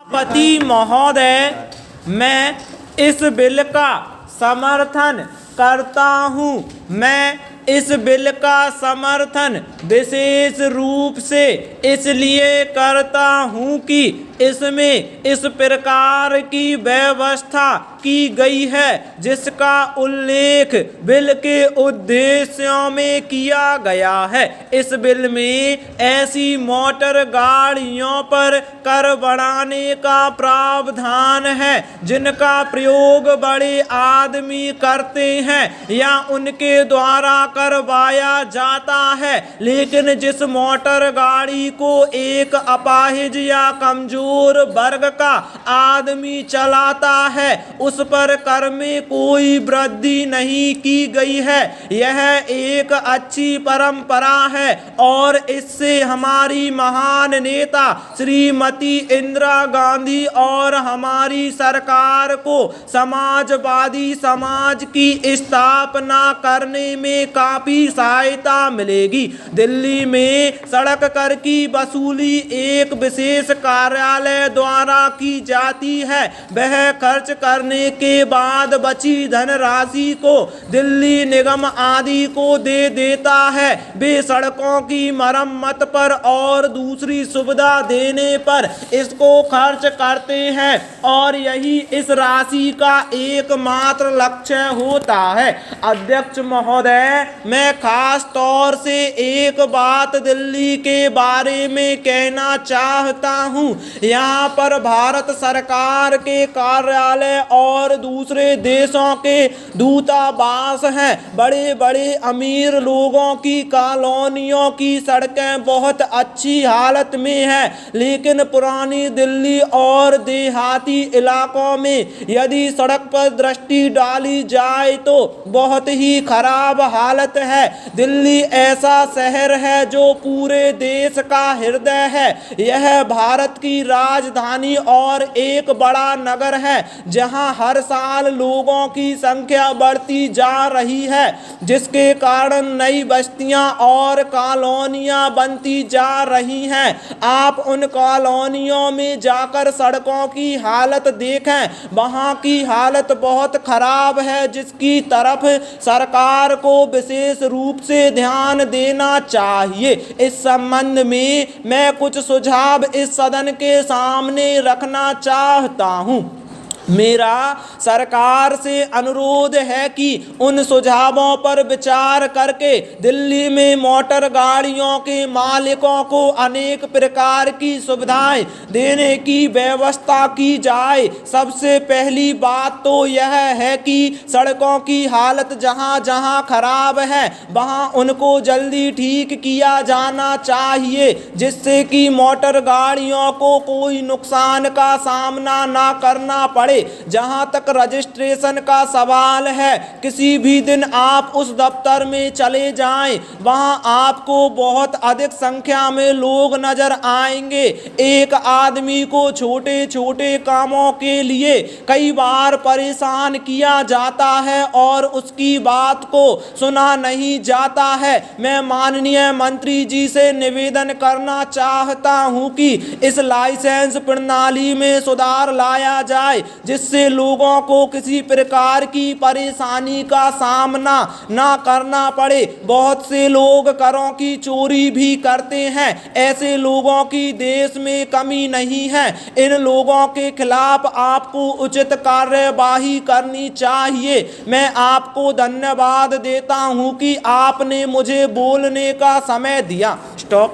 सभापति महोदय, मैं इस बिल का समर्थन करता हूं। मैं इस बिल का समर्थन विशेष रूप से इसलिए करता हूं कि इसमें इस प्रकार की व्यवस्था की गई है जिसका उल्लेख बिल के उद्देश्यों में किया गया है। इस बिल में ऐसी मोटर गाड़ियों पर कर बढ़ाने का प्रावधान है जिनका प्रयोग बड़े आदमी करते हैं या उनके द्वारा करवाया जाता है, लेकिन जिस मोटर गाड़ी को एक अपाहिज या कमजोर वर्ग का आदमी चलाता है उस पर कर में कोई वृद्धि नहीं की गई है। यह एक अच्छी परंपरा है और इससे हमारी महान नेता श्रीमती इंदिरा गांधी और हमारी सरकार को समाजवादी समाज की स्थापना करने में काफी सहायता मिलेगी। दिल्ली में सड़क कर की वसूली एक विशेष कार्यालय द्वारा की जाती है। वह खर्च करने के बाद बची धनराशि को दिल्ली निगम आदि को दे देता है। वे सड़कों की मरम्मत पर और दूसरी सुविधा देने पर इसको खर्च करते हैं और यही इस राशि का एकमात्र लक्ष्य होता है। अध्यक्ष महोदय, मैं खास तौर से एक बात दिल्ली के बारे में कहना चाहता हूँ। यहाँ पर भारत सरकार के कार्यालय और दूसरे देशों के दूतावास हैं। बड़े बड़े अमीर लोगों की कॉलोनियों की सड़कें बहुत अच्छी हालत में हैं, लेकिन पुरानी दिल्ली और देहाती इलाकों में यदि सड़क पर दृष्टि डाली जाए तो बहुत ही खराब हालत है। दिल्ली ऐसा शहर है जो पूरे देश का हृदय है। यह भारत की राजधानी और एक बड़ा नगर है जहां हर साल लोगों की संख्या बढ़ती जा रही है, जिसके कारण नई बस्तियां और कॉलोनियां बनती जा रही हैं। आप उन कॉलोनियों में जाकर सड़कों की हालत देखें, वहां की हालत बहुत खराब है, जिसकी तरफ सरकार को विशेष रूप से ध्यान देना चाहिए। इस संबंध में मैं कुछ सुझाव इस सदन के सामने रखना चाहता हूं। मेरा सरकार से अनुरोध है कि उन सुझावों पर विचार करके दिल्ली में मोटर गाड़ियों के मालिकों को अनेक प्रकार की सुविधाएं देने की व्यवस्था की जाए। सबसे पहली बात तो यह है कि सड़कों की हालत जहां जहां खराब है वहां उनको जल्दी ठीक किया जाना चाहिए, जिससे कि मोटर गाड़ियों को कोई नुकसान का सामना ना करना पड़े। जहां तक रजिस्ट्रेशन का सवाल है, किसी भी दिन आप उस दफ्तर में चले जाएं, वहां आपको बहुत अधिक संख्या में लोग नजर आएंगे। एक आदमी को छोटे छोटे कामों के लिए कई बार परेशान किया जाता है और उसकी बात को सुना नहीं जाता है। मैं माननीय मंत्री जी से निवेदन करना चाहता हूं कि इस लाइसेंस प्रणाली में सुधार लाया जाए, जिससे लोगों को किसी प्रकार की परेशानी का सामना ना करना पड़े। बहुत से लोग करों की चोरी भी करते हैं। ऐसे लोगों की देश में कमी नहीं है। इन लोगों के खिलाफ आपको उचित कार्यवाही करनी चाहिए। मैं आपको धन्यवाद देता हूं कि आपने मुझे बोलने का समय दिया। स्टॉप।